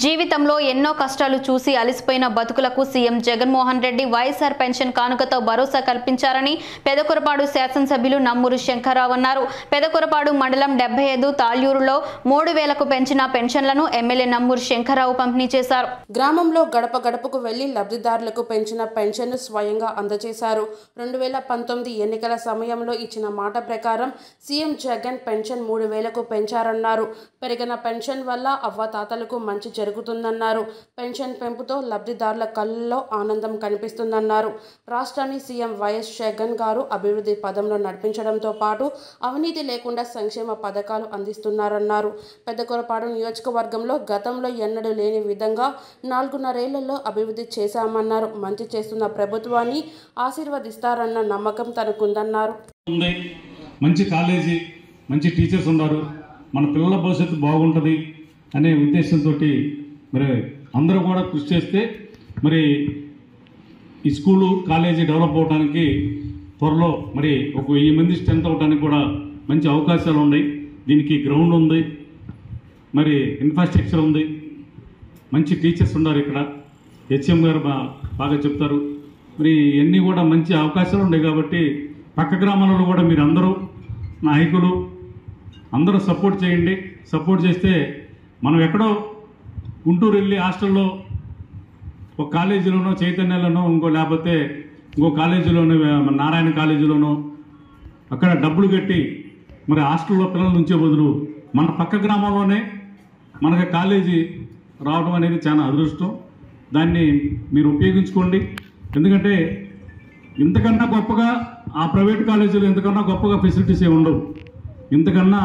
జీవితంలో ఎన్నో కష్టాలు చూసి అలసిపోయిన బతుకులకు సీఎం జగన్మోహన్ రెడ్డి వైఎస్ఆర్ పెన్షన్ కానుకతో భరోసా కల్పించారని పెదకురపాడు శాసనసభ్యులు నమ్మూరు శంకర్రావు అన్నారు. పెదకురపాడు మండలం 75 తాళ్యూరులో 3000కు పెంచిన పెన్షన్లను ఎమ్మెల్యే నమ్మూరు శంకర్రావు పంపిణీ చేశారు. గ్రామంలో గడప గడపకు వెళ్లి లబ్ధిదారులకు పెంచిన పెన్షన్ను స్వయంగా అందజేశారు. 2019 ఎన్నికల సమయంలో ఇచ్చిన మాట ప్రకారం సీఎం జగన్ పెన్షన్ 3000కు పెంచారన్నారు. పెరిగిన పెన్షన్ వల్ల అవ్వాతాతలకు మంచి జరుగుతుందన్నారు. పెన్షన్ పెంపుతో లబ్ధిదారుల కళ్ళల్లో ఆనందం కనిపిస్తుందన్నారు. రాష్ట్రాన్ని సీఎం వైఎస్ జగన్ గారు అభివృద్ధి పదంలో నడిపించడంతో పాటు అవినీతి లేకుండా సంక్షేమ పథకాలు అందిస్తున్నారన్నారు. పెదకురపాడు నియోజకవర్గంలో గతంలో ఎన్నడూ లేని విధంగా 4.5 ఏళ్లలో అభివృద్ధి చేశామన్నారు. మంచి చేస్తున్న ప్రభుత్వాన్ని ఆశీర్వదిస్తారన్న నమ్మకం తనకుందన్నారు. మంచి కాలేజీ, మంచి టీచర్స్ ఉన్నారు, మన పిల్లల భవిష్యత్తు బాగుంటుంది అనే ఉద్దేశంతో మరి అందరూ కూడా కృషి చేస్తే మరి ఈ స్కూలు కాలేజీ డెవలప్ అవడానికి త్వరలో మరి ఒక 1000 మంది స్ట్రెంత్ అవడానికి కూడా మంచి అవకాశాలు ఉన్నాయి. దీనికి గ్రౌండ్ ఉంది, మరి ఇన్ఫ్రాస్ట్రక్చర్ ఉంది, మంచి టీచర్స్ ఉన్నారు. ఇక్కడ హెచ్ఎం గారు బాగా చెప్తారు. మరి ఇవన్నీ కూడా మంచి అవకాశాలు ఉన్నాయి. కాబట్టి పక్క గ్రామాలలో కూడా మీరు అందరూ నాయకులు అందరూ సపోర్ట్ చేయండి. సపోర్ట్ చేస్తే మనం ఎక్కడో గుంటూరు వెళ్ళి హాస్టల్లో ఒక కాలేజీలోనో చైతన్యలోనో లేకపోతే ఇంకో కాలేజీలోనో నారాయణ కాలేజీలోనో అక్కడ డబ్బులు కట్టి మరి హాస్టల్లో పిల్లల నుంచే బదులు మన పక్క గ్రామంలోనే మనకు కాలేజీ రావడం అనేది చాలా అదృష్టం. దాన్ని మీరు ఉపయోగించుకోండి. ఎందుకంటే ఇంతకన్నా గొప్పగా ఆ ప్రైవేట్ కాలేజీలో ఇంతకన్నా గొప్పగా ఫెసిలిటీస్ ఏమి ఉండవు. ఇంతకన్నా